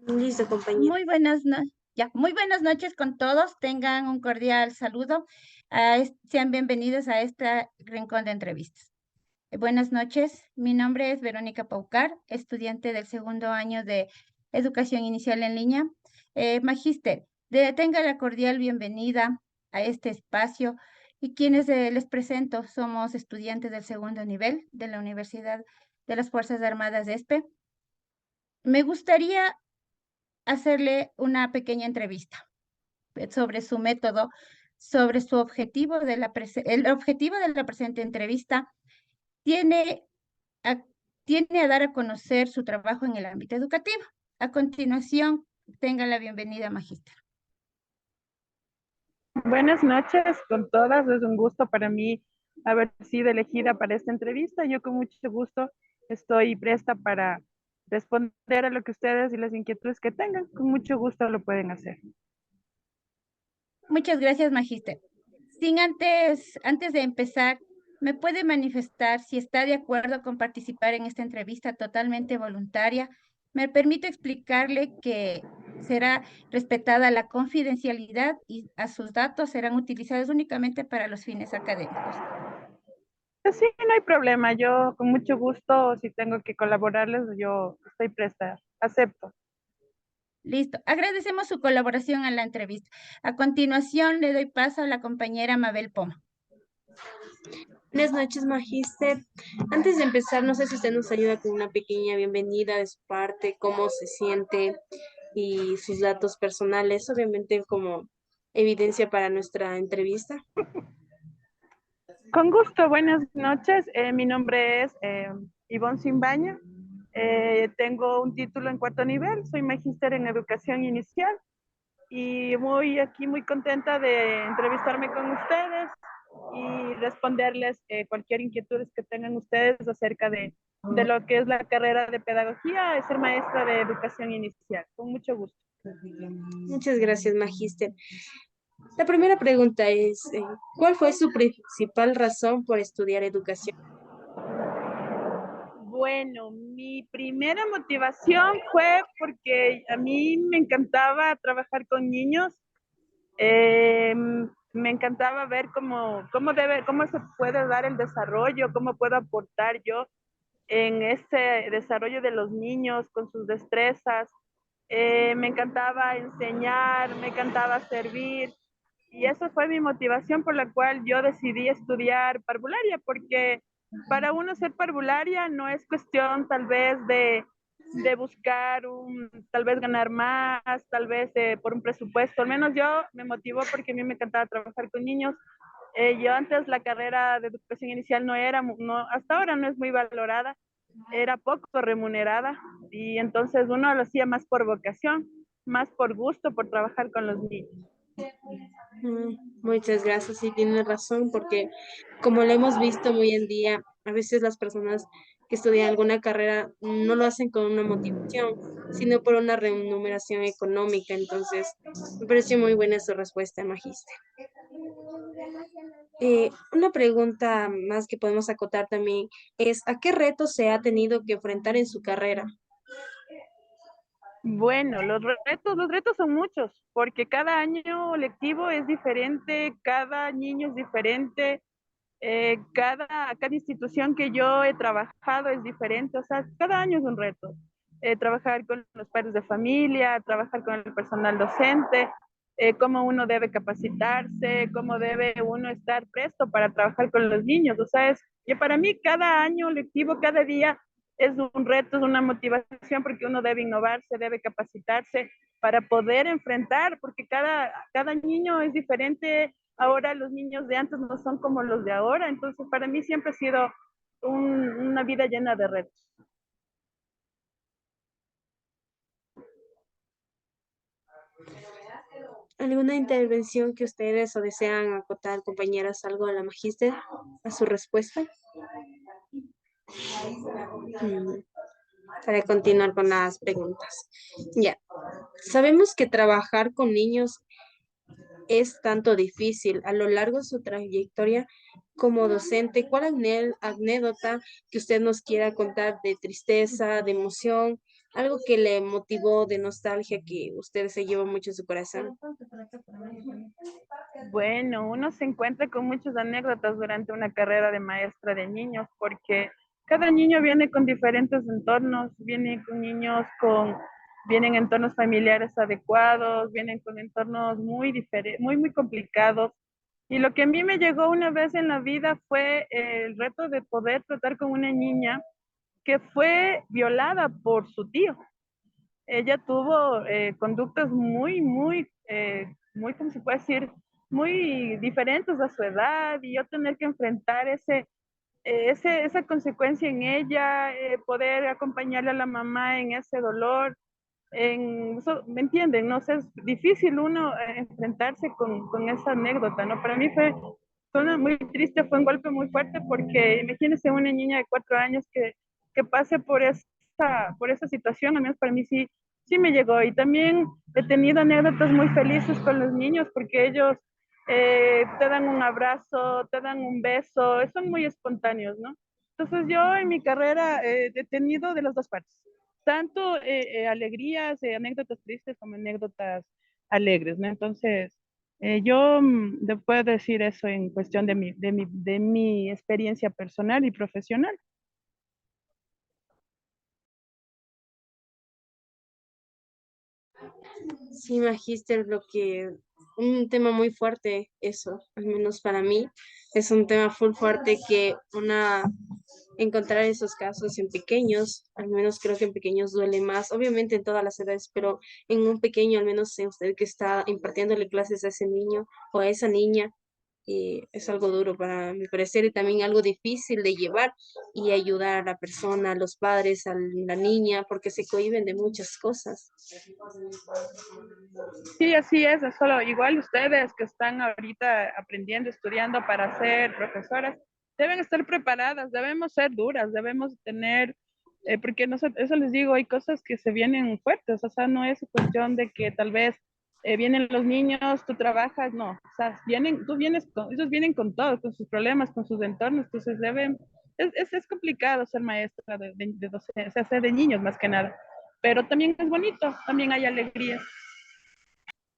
Listo, compañero. Muy buenas noches con todos. Tengan un cordial saludo. Sean bienvenidos a este rincón de entrevistas. Buenas noches. Mi nombre es Verónica Paucar, estudiante del segundo año de Educación Inicial en Línea. Magíster, tenga la cordial bienvenida a este espacio. Y quienes les presento somos estudiantes del segundo nivel de la Universidad de las Fuerzas Armadas de ESPE. Me gustaría hacerle una pequeña entrevista sobre su método, sobre su objetivo el objetivo de la presente entrevista tiene a, tiene a dar a conocer su trabajo en el ámbito educativo. A continuación, tenga la bienvenida, magíster. Buenas noches con todas. Es un gusto para mí haber sido elegida para esta entrevista. Yo con mucho gusto estoy presta para responder a lo que ustedes y las inquietudes que tengan. Con mucho gusto lo pueden hacer. Muchas gracias, magíster. Antes de empezar, ¿me puede manifestar si está de acuerdo con participar en esta entrevista totalmente voluntaria? Me permito explicarle que será respetada la confidencialidad y a sus datos serán utilizados únicamente para los fines académicos. Sí, no hay problema. Yo con mucho gusto, si tengo que colaborarles, yo estoy presta. Acepto. Listo. Agradecemos su colaboración en la entrevista. A continuación, le doy paso a la compañera Mabel Poma. Buenas noches, magíster. Antes de empezar, no sé si usted nos ayuda con una pequeña bienvenida de su parte, cómo se siente y sus datos personales, obviamente como evidencia para nuestra entrevista. Con gusto, buenas noches. Mi nombre es Ivonne Simbaña. Tengo un título en cuarto nivel, soy magíster en educación inicial y muy contenta de entrevistarme con ustedes y responderles cualquier inquietud que tengan ustedes acerca de lo que es la carrera de pedagogía, de ser maestra de educación inicial. Con mucho gusto. Muchas gracias, magíster. La primera pregunta es, ¿cuál fue su principal razón por estudiar educación? Bueno, mi primera motivación fue porque a mí me encantaba trabajar con niños. Me encantaba ver cómo se puede dar el desarrollo, cómo puedo aportar yo en ese desarrollo de los niños con sus destrezas. Me encantaba enseñar, me encantaba servir. Y eso fue mi motivación por la cual yo decidí estudiar parvularia, porque para uno ser parvularia no es cuestión tal vez de buscar tal vez ganar más, tal vez por un presupuesto. Al menos yo me motivó porque a mí me encantaba trabajar con niños. Yo antes la carrera de educación inicial hasta ahora no es muy valorada, era poco remunerada y entonces uno lo hacía más por vocación, más por gusto, por trabajar con los niños. Muchas gracias, sí tiene razón, porque como lo hemos visto hoy en día, a veces las personas que estudian alguna carrera no lo hacen con una motivación, sino por una remuneración económica. Entonces, me pareció muy buena su respuesta, magíster. Una pregunta más que podemos acotar también es, ¿a qué retos se ha tenido que enfrentar en su carrera? Bueno, los retos son muchos, porque cada año lectivo es diferente, cada niño es diferente, cada institución que yo he trabajado es diferente, o sea, cada año es un reto. Trabajar con los padres de familia, trabajar con el personal docente, cómo uno debe capacitarse, cómo debe uno estar presto para trabajar con los niños. O sea, que para mí cada año lectivo, cada día es un reto, es una motivación porque uno debe innovarse, debe capacitarse para poder enfrentar, porque cada niño es diferente. Ahora los niños de antes no son como los de ahora, entonces para mí siempre ha sido una vida llena de retos. ¿Alguna intervención que ustedes o desean acotar, compañeras, algo a la magíster, a su respuesta? Para continuar con las preguntas. Ya, sabemos que trabajar con niños es tanto difícil a lo largo de su trayectoria como docente? ¿Cuál anécdota que usted nos quiera contar de tristeza, de emoción, algo que le motivó, de nostalgia, que usted se lleva mucho en su corazón? Bueno, uno se encuentra con muchas anécdotas durante una carrera de maestra de niños, porque cada niño viene con diferentes entornos, vienen entornos familiares adecuados, vienen con entornos muy diferentes, muy complicados. Y lo que a mí me llegó una vez en la vida fue el reto de poder tratar con una niña que fue violada por su tío. Ella tuvo conductas muy, ¿cómo se puede decir? Muy diferentes a su edad, y yo tener que enfrentar esa consecuencia en ella, poder acompañarle a la mamá en ese dolor, ¿me entienden? No sé, es difícil uno enfrentarse con esa anécdota, ¿no? Para mí fue muy triste, fue un golpe muy fuerte, porque imagínense una niña de 4 años que pase por esa situación. Al menos para mí sí me llegó. Y también he tenido anécdotas muy felices con los niños, porque ellos te dan un abrazo, te dan un beso, son muy espontáneos, ¿no? Entonces yo en mi carrera he tenido de las dos partes, tanto alegrías, anécdotas tristes como anécdotas alegres, ¿no? Entonces, yo le puedo decir eso en cuestión de mi experiencia personal y profesional. Sí, Magíster, un tema muy fuerte, eso, al menos para mí, es un tema full fuerte que encontrar esos casos en pequeños, al menos creo que en pequeños duele más, obviamente en todas las edades, pero en un pequeño, al menos en usted que está impartiéndole clases a ese niño o a esa niña, y es algo duro para mi parecer y también algo difícil de llevar y ayudar a la persona, a los padres, a la niña, porque se cohíben de muchas cosas. Sí, así es solo igual ustedes que están ahorita aprendiendo, estudiando para ser profesoras, deben estar preparadas, debemos ser duras, debemos tener, porque no sé, eso les digo, hay cosas que se vienen fuertes, o sea, no es cuestión de que tal vez vienen los niños, tú trabajas, no, o sea, ellos vienen con todo, con sus problemas, con sus entornos, entonces es complicado ser maestra de docencia, o sea, de niños más que nada, pero también es bonito, también hay alegrías.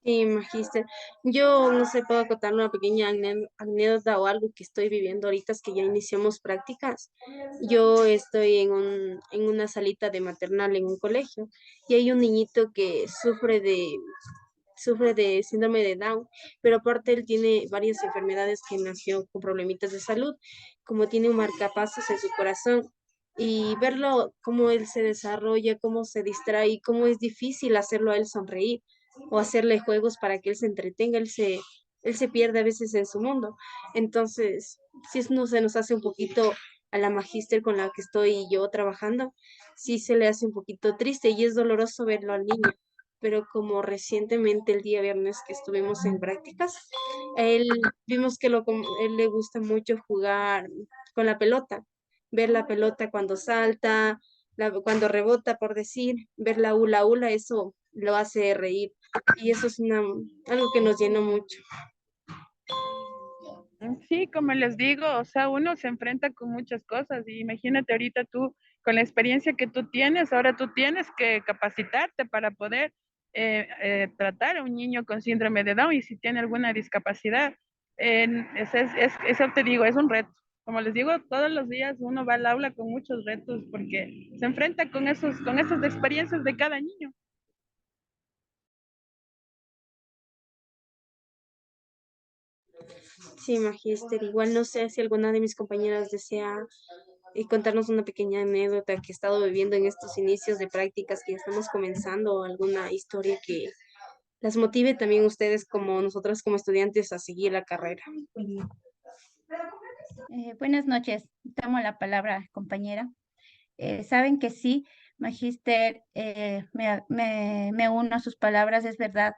Sí, Magíster. Yo no sé, puedo contar una pequeña anécdota o algo que estoy viviendo ahorita, es que ya iniciamos prácticas. Yo estoy en una salita de maternal en un colegio y hay un niñito que sufre de síndrome de Down, pero aparte él tiene varias enfermedades que nació con problemitas de salud, como tiene un marcapasos en su corazón. Y verlo, cómo él se desarrolla, cómo se distrae, cómo es difícil hacerlo a él sonreír o hacerle juegos para que él se entretenga, él se pierde a veces en su mundo. Entonces, si no se nos hace un poquito a la magíster con la que estoy yo trabajando, sí se le hace un poquito triste y es doloroso verlo al niño. Pero como recientemente el día viernes que estuvimos en prácticas, a él vimos que él le gusta mucho jugar con la pelota, ver la pelota cuando salta, cuando rebota, por decir, ver la hula hula, eso lo hace reír. Y eso es algo que nos llenó mucho. Sí, como les digo, o sea, uno se enfrenta con muchas cosas, y imagínate ahorita tú, con la experiencia que tú tienes, ahora tú tienes que capacitarte para poder tratar a un niño con síndrome de Down, y si tiene alguna discapacidad. Eso te digo, es un reto. Como les digo, todos los días uno va al aula con muchos retos, porque se enfrenta con esas experiencias de cada niño. Sí, Magíster. Igual no sé si alguna de mis compañeras desea contarnos una pequeña anécdota que he estado viviendo en estos inicios de prácticas que ya estamos comenzando, o alguna historia que las motive también ustedes como nosotras como estudiantes a seguir la carrera. Buenas noches. Tomo la palabra, compañera. Saben que sí, Magíster, me uno a sus palabras, es verdad.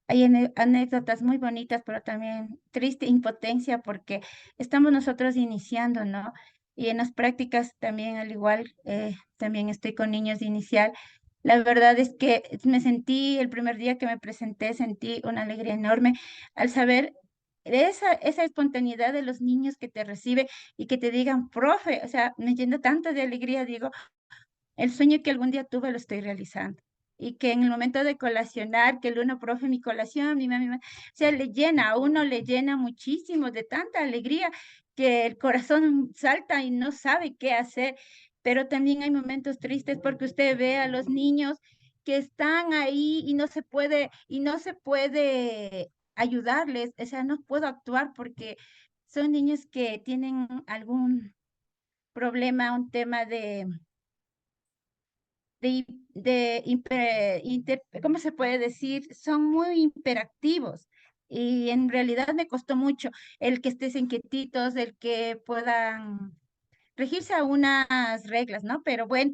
Hay anécdotas muy bonitas, pero también triste impotencia porque estamos nosotros iniciando, ¿no? Y en las prácticas también, al igual, también estoy con niños de inicial. La verdad es que me sentí, el primer día que me presenté, sentí una alegría enorme al saber esa espontaneidad de los niños que te recibe y que te digan, profe, o sea, me llena tanto de alegría, digo, el sueño que algún día tuve lo estoy realizando. Y que en el momento de colacionar, que el uno, profe, mi colación, o sea, le llena, a uno le llena muchísimo de tanta alegría que el corazón salta y no sabe qué hacer. Pero también hay momentos tristes porque usted ve a los niños que están ahí y no se puede ayudarles, o sea, no puedo actuar porque son niños que tienen algún problema, un tema ¿cómo se puede decir? Son muy hiperactivos y en realidad me costó mucho el que estés quietitos, el que puedan regirse a unas reglas, ¿no? Pero bueno,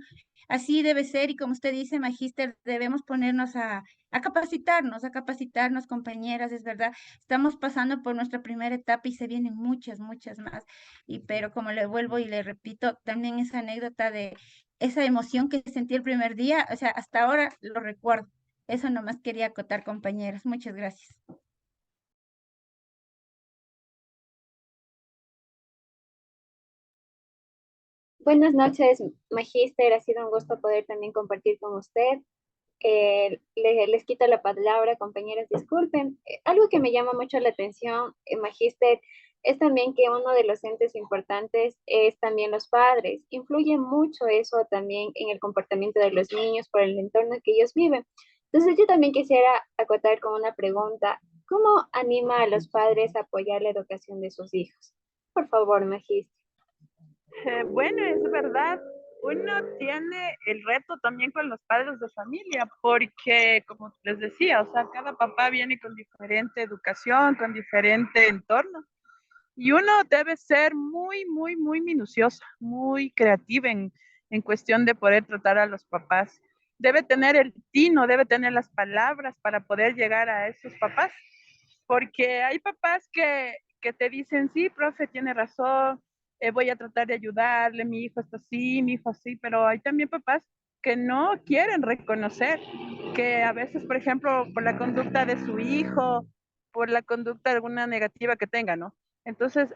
así debe ser y como usted dice, Magíster, debemos ponernos a capacitarnos, compañeras, es verdad. Estamos pasando por nuestra primera etapa y se vienen muchas, muchas más. Pero como le vuelvo y le repito, también esa anécdota de esa emoción que sentí el primer día, o sea, hasta ahora lo recuerdo. Eso nomás quería acotar, compañeras. Muchas gracias. Buenas noches, Magíster. Ha sido un gusto poder también compartir con usted. Les quito la palabra, compañeras, disculpen. Algo que me llama mucho la atención, Magíster, es también que uno de los entes importantes es también los padres. Influye mucho eso también en el comportamiento de los niños por el entorno que ellos viven. Entonces, yo también quisiera acotar con una pregunta. ¿Cómo anima a los padres a apoyar la educación de sus hijos? Por favor, Magíster. Bueno, es verdad. Uno tiene el reto también con los padres de familia, porque como les decía, o sea, cada papá viene con diferente educación, con diferente entorno. Y uno debe ser muy, muy, muy minuciosa, muy creativa en cuestión de poder tratar a los papás. Debe tener el tino, debe tener las palabras para poder llegar a esos papás. Porque hay papás que te dicen, sí, profe, tiene razón, voy a tratar de ayudarle, mi hijo está así, mi hijo así, pero hay también papás que no quieren reconocer que a veces, por ejemplo, por la conducta de su hijo, por la conducta alguna negativa que tenga, ¿no? Entonces,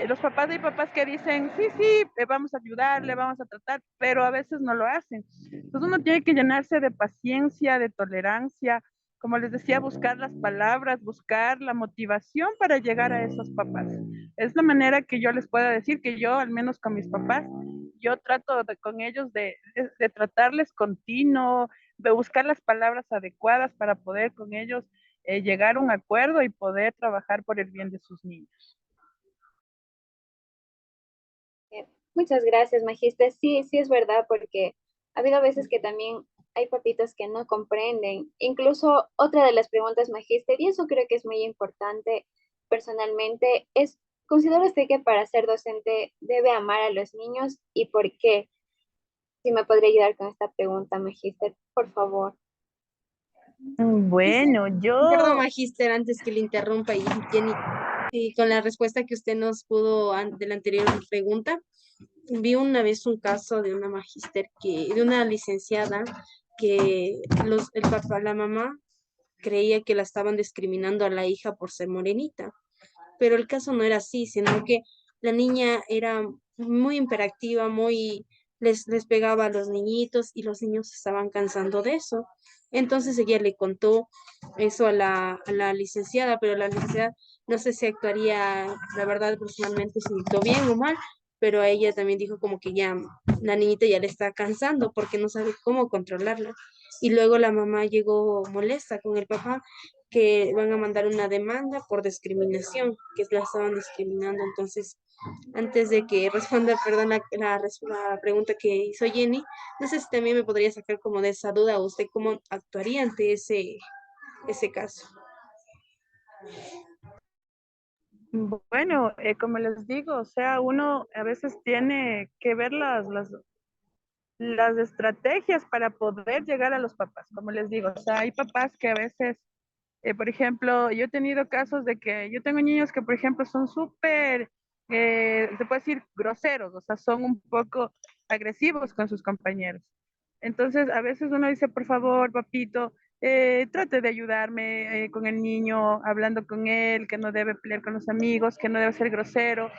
los papás, hay papás que dicen, sí, sí, vamos a ayudarle, vamos a tratar, pero a veces no lo hacen. Entonces uno tiene que llenarse de paciencia, de tolerancia, como les decía, buscar las palabras, buscar la motivación para llegar a esos papás. Es la manera que yo les puedo decir que yo, al menos con mis papás, yo trato con ellos de tratarles continuo, de buscar las palabras adecuadas para poder con ellos llegar a un acuerdo y poder trabajar por el bien de sus niños. Muchas gracias, Magíster. Sí, sí es verdad, porque ha habido veces que también hay papitos que no comprenden. Incluso otra de las preguntas, Magíster, y eso creo que es muy importante personalmente, es, ¿considera usted que para ser docente debe amar a los niños y por qué? Si me podría ayudar con esta pregunta, Magíster, por favor. Bueno, Perdón, yo Magíster, antes que le interrumpa y Jenny, y con la respuesta que usted nos pudo de la anterior pregunta, vi una vez un caso de una magíster de una licenciada que el papá, la mamá creía que la estaban discriminando a la hija por ser morenita, pero el caso no era así, sino que la niña era muy hiperactiva, les pegaba a los niñitos y los niños se estaban cansando de eso. Entonces ella le contó eso a la licenciada, pero la licenciada no sé si actuaría, la verdad, personalmente, si actuó bien o mal, pero a ella también dijo como que ya la niñita ya le está cansando porque no sabe cómo controlarla. Y luego la mamá llegó molesta con el papá que van a mandar una demanda por discriminación, que la estaban discriminando. Entonces, antes de que responda, perdón, la pregunta que hizo Jenny, no sé si también me podría sacar como de esa duda usted cómo actuaría ante ese caso. bueno, como les digo, o sea, uno a veces tiene que ver las estrategias para poder llegar a los papás, como les digo, o sea, hay papás que a veces, por ejemplo, yo he tenido casos de que yo tengo niños que, por ejemplo, son súper, se puede decir, groseros, o sea, son un poco agresivos con sus compañeros. Entonces, a veces uno dice, por favor, papito, trate de ayudarme con el niño, hablando con él, que no debe pelear con los amigos, que no debe ser grosero,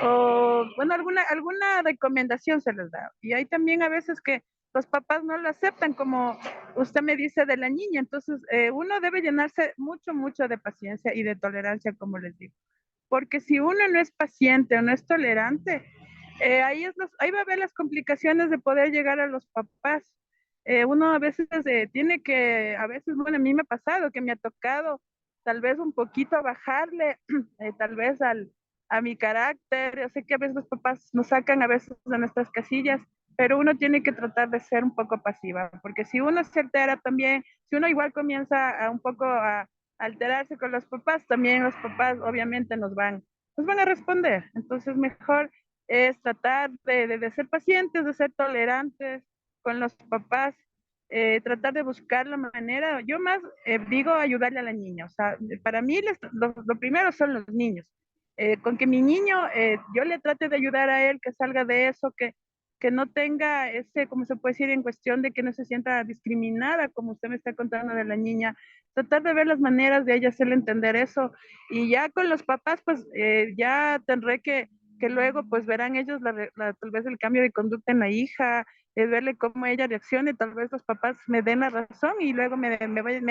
o bueno, alguna recomendación se les da. Y hay también a veces que los papás no lo aceptan, como usted me dice de la niña. Entonces, uno debe llenarse mucho, mucho de paciencia y de tolerancia, como les digo. Porque si uno no es paciente o no es tolerante, ahí va a haber las complicaciones de poder llegar a los papás. Uno a veces tiene que, a veces, bueno, a mí me ha pasado que me ha tocado tal vez un poquito bajarle, tal vez a mi carácter. Yo sé que a veces los papás nos sacan a veces de nuestras casillas, pero uno tiene que tratar de ser un poco pasiva, porque si uno se altera también, si uno igual comienza a un poco a alterarse con los papás, también los papás obviamente nos van a responder. Entonces mejor es tratar de ser pacientes, de ser tolerantes con los papás, tratar de buscar la manera. Yo más digo ayudarle a la niña. O sea, para mí lo primero son los niños. Con que mi niño, yo le trate de ayudar a él, que salga de eso, que no tenga ese, como se puede decir, en cuestión de que no se sienta discriminada, como usted me está contando de la niña, tratar de ver las maneras de ella hacerle entender eso. Y ya con los papás, pues ya tendré que luego pues verán ellos tal vez el cambio de conducta en la hija, verle cómo ella reaccione, tal vez los papás me den la razón y luego me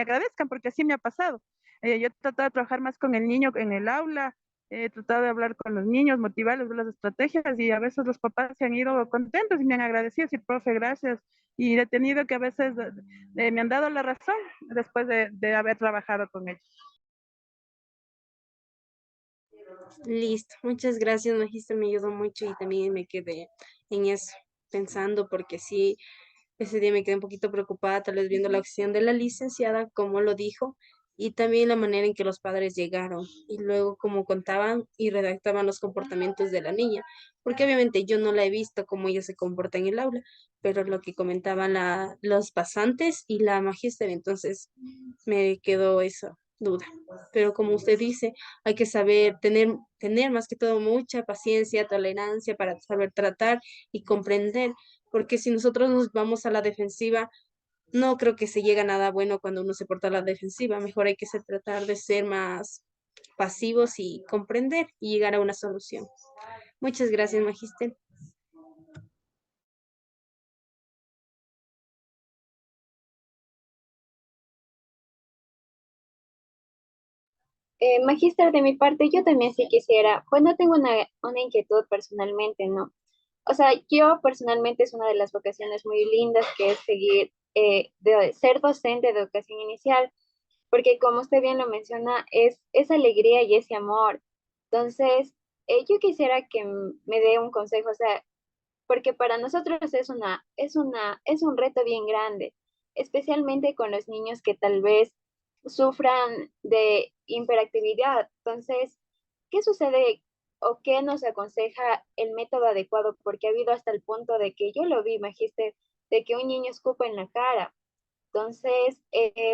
agradezcan, porque así me ha pasado. Yo he tratado de trabajar más con el niño en el aula, he tratado de hablar con los niños, motivarles, ver las estrategias, y a veces los papás se han ido contentos y me han agradecido, decir, profe, gracias. Y he tenido que a veces me han dado la razón después de haber trabajado con ellos. Listo, muchas gracias, Magister, me ayudó mucho y también me quedé en eso, pensando, porque sí, ese día me quedé un poquito preocupada, tal vez viendo la acción de la licenciada, como lo dijo, y también la manera en que los padres llegaron, y luego cómo contaban y redactaban los comportamientos de la niña, porque obviamente yo no la he visto cómo ella se comporta en el aula, pero lo que comentaban los pasantes y la magíster, entonces me quedó esa duda. Pero como usted dice, hay que saber tener más que todo mucha paciencia, tolerancia para saber tratar y comprender, porque si nosotros nos vamos a la defensiva, no creo que se llegue a nada bueno cuando uno se porta a la defensiva. Mejor hay que tratar de ser más pasivos y comprender y llegar a una solución. Muchas gracias, Magister. Magíster, de mi parte, yo también sí quisiera, bueno, tengo una inquietud personalmente, ¿no? O sea, yo personalmente es una de las vocaciones muy lindas que es seguir, de ser docente de educación inicial, porque como usted bien lo menciona, es esa alegría y ese amor. Entonces, yo quisiera que me dé un consejo, o sea, porque para nosotros es un reto bien grande, especialmente con los niños que tal vez sufran de hiperactividad. Entonces, ¿qué sucede o qué nos aconseja el método adecuado? Porque ha habido hasta el punto de que yo lo vi, Magister, de que un niño escupa en la cara. Entonces,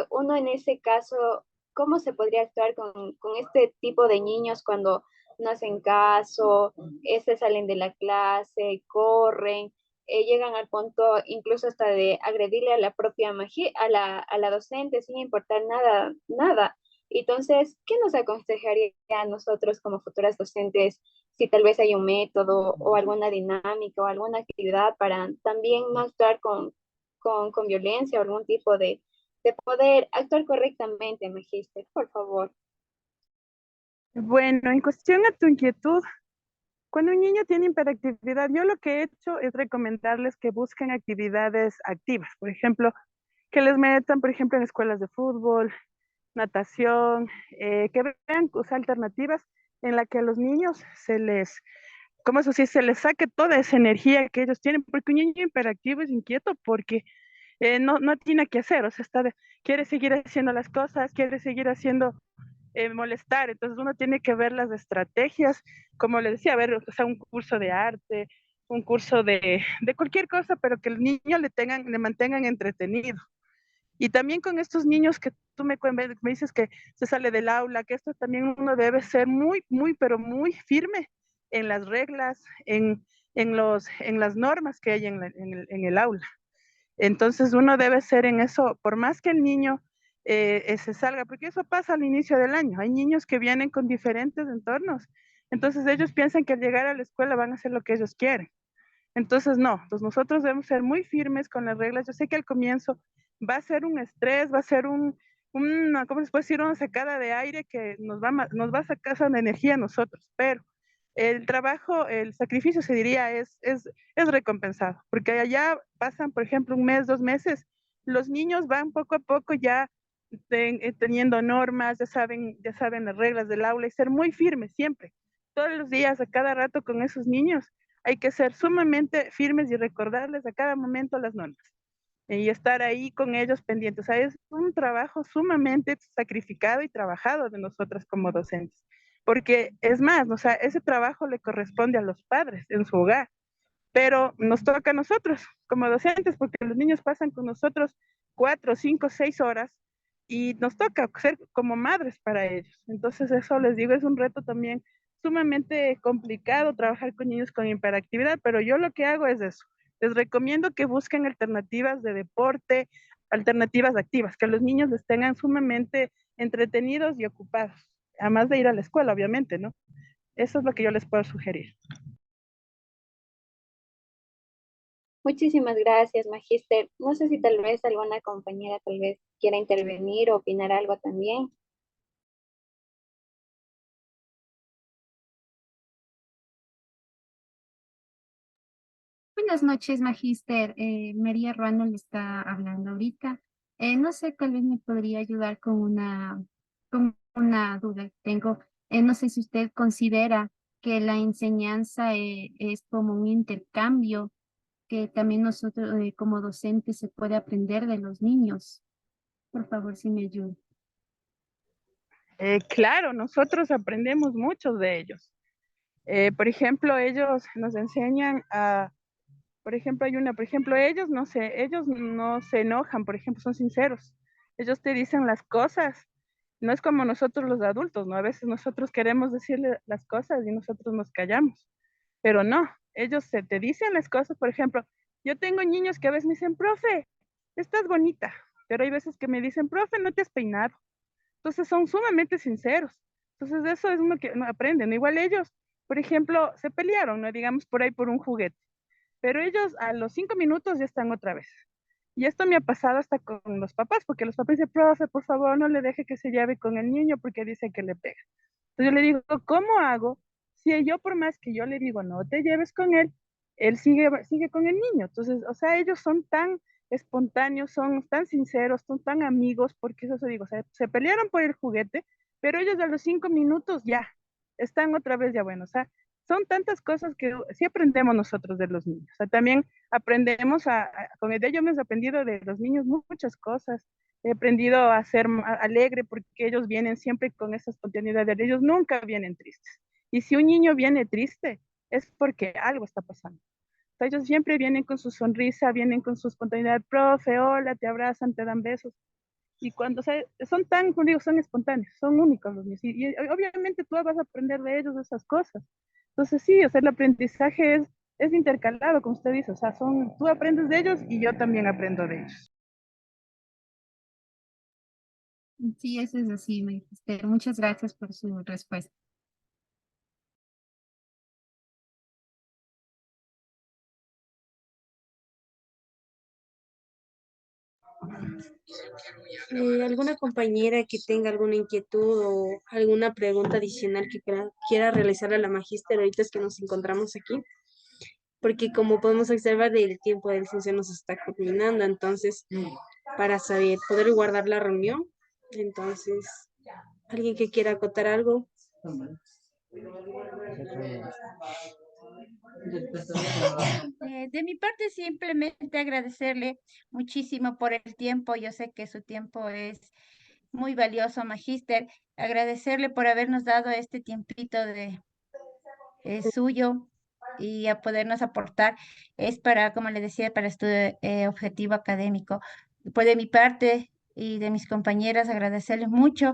uno en ese caso, ¿cómo se podría actuar con este tipo de niños cuando no hacen caso, se salen de la clase, corren, llegan al punto incluso hasta de agredirle a la propia a la docente sin importar nada, nada? Entonces, ¿qué nos aconsejaría a nosotros como futuras docentes si tal vez hay un método o alguna dinámica o alguna actividad para también no actuar con violencia o algún tipo de poder actuar correctamente, Magister, por favor? Bueno, en cuestión a tu inquietud, cuando un niño tiene hiperactividad, yo lo que he hecho es recomendarles que busquen actividades activas. Por ejemplo, que les metan, por ejemplo, en escuelas de fútbol, natación, que vean cosas alternativas en la que a los niños ¿cómo eso sí? Se les saque toda esa energía que ellos tienen, porque un niño hiperactivo es inquieto porque no tiene que hacer, o sea, quiere seguir haciendo las cosas, quiere seguir haciendo molestar. Entonces uno tiene que ver las estrategias, como le decía, ver, o sea, un curso de arte, un curso de cualquier cosa, pero que el niño le mantengan entretenido. Y también con estos niños que tú me dices que se sale del aula, que esto también uno debe ser muy, muy, pero muy firme en las reglas, en las normas que hay en el aula. Entonces uno debe ser en eso, por más que el niño se salga, porque eso pasa al inicio del año. Hay niños que vienen con diferentes entornos. Entonces ellos piensan que al llegar a la escuela van a hacer lo que ellos quieren. Entonces, no, entonces nosotros debemos ser muy firmes con las reglas. Yo sé que al comienzo va a ser un estrés, va a ser una, ¿cómo se puede decir? Una sacada de aire que nos va a sacar esa energía a nosotros, pero el trabajo, el sacrificio se diría es recompensado, porque allá pasan, por ejemplo, un mes, 2 meses, los niños van poco a poco ya teniendo normas, ya saben las reglas del aula y ser muy firmes siempre, todos los días, a cada rato con esos niños hay que ser sumamente firmes y recordarles a cada momento las normas y estar ahí con ellos pendientes. O sea, es un trabajo sumamente sacrificado y trabajado de nosotras como docentes. Porque es más, o sea, ese trabajo le corresponde a los padres en su hogar, pero nos toca a nosotros como docentes, porque los niños pasan con nosotros 4, 5, 6 horas y nos toca ser como madres para ellos. Entonces eso les digo, es un reto también sumamente complicado trabajar con niños con hiperactividad, pero yo lo que hago es eso. Les recomiendo que busquen alternativas de deporte, alternativas activas, que los niños les tengan sumamente entretenidos y ocupados, además de ir a la escuela, obviamente, ¿no? Eso es lo que yo les puedo sugerir. Muchísimas gracias, Magíster. No sé si tal vez alguna compañera tal vez quiera intervenir o opinar algo también. Buenas noches, Magíster. María Ruano le está hablando ahorita. No sé, tal vez me podría ayudar con una duda que tengo. No sé si usted considera que la enseñanza es como un intercambio, que también nosotros como docentes se puede aprender de los niños. Por favor, si me ayuda. Claro, nosotros aprendemos mucho de ellos. Por ejemplo, ellos nos enseñan a, por ejemplo, por ejemplo, ellos no se enojan, por ejemplo, son sinceros. Ellos te dicen las cosas. No es como nosotros los adultos, ¿no? A veces nosotros queremos decirle las cosas y nosotros nos callamos, pero no, ellos te dicen las cosas. Por ejemplo, yo tengo niños que a veces me dicen, profe, estás bonita, pero hay veces que me dicen, profe, no te has peinado. Entonces son sumamente sinceros. Entonces eso es uno que no aprenden. Igual ellos, por ejemplo, se pelearon, ¿no? Digamos por ahí por un juguete, pero ellos a los 5 minutos ya están otra vez. Y esto me ha pasado hasta con los papás, porque los papás dicen, profe, por favor, no le deje que se lleve con el niño porque dice que le pega. Entonces yo le digo, ¿cómo hago? Si yo por más que yo le digo, no te lleves con él sigue con el niño. Entonces, o sea, ellos son tan espontáneos, son tan sinceros, son tan amigos, porque eso se digo, o sea, se pelearon por el juguete, pero ellos a los 5 minutos ya están otra vez ya bueno, o sea, son tantas cosas que sí aprendemos nosotros de los niños. O sea, también aprendemos con el de ellos hemos aprendido de los niños muchas cosas. He aprendido a ser alegre porque ellos vienen siempre con esa espontaneidad. Ellos nunca vienen tristes. Y si un niño viene triste, es porque algo está pasando. O sea, ellos siempre vienen con su sonrisa, vienen con su espontaneidad. Profe, hola, te abrazan, te dan besos. Y cuando, o sea, son tan, como digo, son espontáneos, son únicos los niños. Y obviamente tú vas a aprender de ellos esas cosas. Entonces sí, o sea, el aprendizaje es intercalado, como usted dice. O sea, tú aprendes de ellos y yo también aprendo de ellos. Sí, eso es así, Magíster. Muchas gracias por su respuesta. ¿Alguna compañera que tenga alguna inquietud o alguna pregunta adicional que quiera realizar a la magíster ahorita es que nos encontramos aquí? Porque como podemos observar, el tiempo del licenciado nos está culminando, entonces, para saber, poder guardar la reunión, entonces, ¿alguien que quiera acotar algo? De mi parte, simplemente agradecerle muchísimo por el tiempo. Yo sé que su tiempo es muy valioso, Magíster. Agradecerle por habernos dado este tiempito de suyo y a podernos aportar. Es para, como le decía, para estudio objetivo académico. Pues de mi parte y de mis compañeras, agradecerles mucho.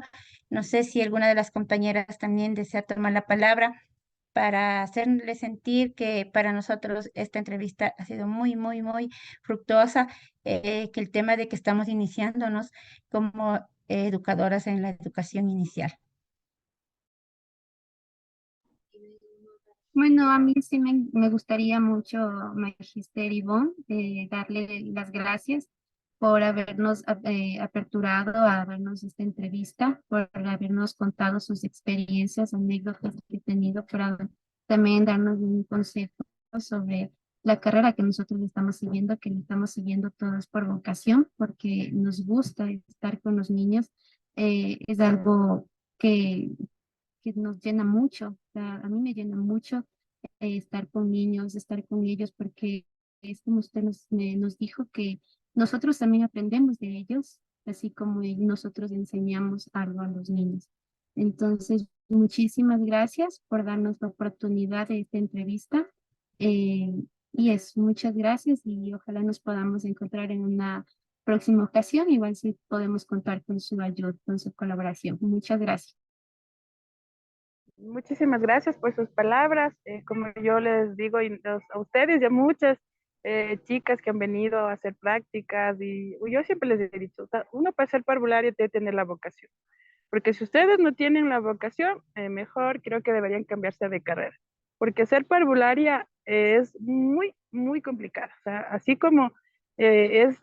No sé si alguna de las compañeras también desea tomar la palabra. para hacerle sentir que para nosotros esta entrevista ha sido muy, muy, muy fructuosa, que el tema de que estamos iniciándonos como educadoras en la educación inicial. Bueno, a mí sí me gustaría mucho, Magister Ivonne, darle las gracias por habernos aperturado a darnos esta entrevista, por habernos contado sus experiencias, anécdotas que he tenido, para también darnos un consejo sobre la carrera que nosotros estamos siguiendo, que la estamos siguiendo todos por vocación, porque nos gusta estar con los niños. Es algo que que nos llena mucho. O sea, a mí me llena mucho estar con niños, estar con ellos, porque es como usted nos dijo que nosotros también aprendemos de ellos, así como nosotros enseñamos algo a los niños. Entonces, muchísimas gracias por darnos la oportunidad de esta entrevista. eh, y es, muchas gracias y ojalá nos podamos encontrar en una próxima ocasión, igual si podemos contar con su ayuda, con su colaboración. Muchas gracias. Muchísimas gracias por sus palabras. Como yo les digo a ustedes y a muchas chicas que han venido a hacer prácticas, y yo siempre les he dicho, o sea, uno para ser parvulario debe tener la vocación, porque si ustedes no tienen la vocación, mejor creo que deberían cambiarse de carrera, porque ser parvularia es muy, muy complicada. O sea, así como es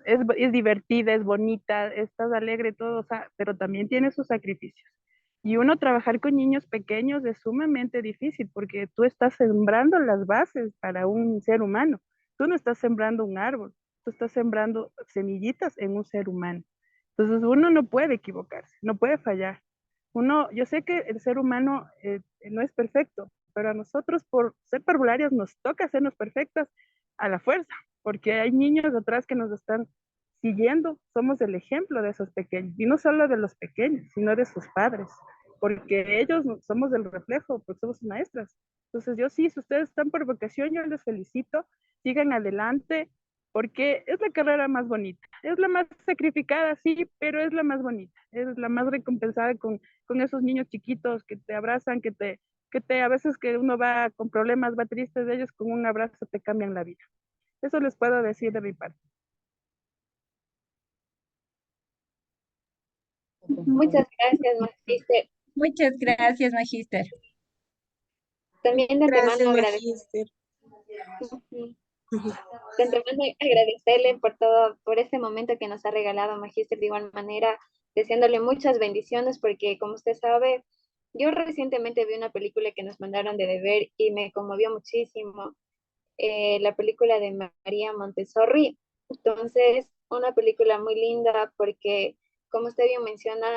divertida, es bonita, estás alegre, todo, o sea, pero también tiene sus sacrificios. Y uno trabajar con niños pequeños es sumamente difícil porque tú estás sembrando las bases para un ser humano. Tú no estás sembrando un árbol, tú estás sembrando semillitas en un ser humano. Entonces uno no puede equivocarse, no puede fallar. Yo sé que el ser humano no es perfecto, pero a nosotros por ser parvularias nos toca hacernos perfectas a la fuerza, porque hay niños atrás que nos están siguiendo, somos el ejemplo de esos pequeños, y no solo de los pequeños, sino de sus padres, porque ellos somos el reflejo, porque somos maestras. Entonces yo sí, si ustedes están por vocación, yo les felicito, sigan adelante, porque es la carrera más bonita, es la más sacrificada, sí, pero es la más bonita, es la más recompensada con esos niños chiquitos que te abrazan, a veces que uno va con problemas, va triste de ellos, con un abrazo te cambian la vida. Eso les puedo decir de mi parte. Muchas gracias, Magister. Muchas gracias, Magíster. También de Gracias, antemano Magíster. de antemano agradecerle por todo, por este momento que nos ha regalado Magister, de igual manera, deseándole muchas bendiciones, porque como usted sabe, yo recientemente vi una película que nos mandaron de deber y me conmovió muchísimo, la película de María Montessori. Entonces, una película muy linda porque, como usted bien menciona,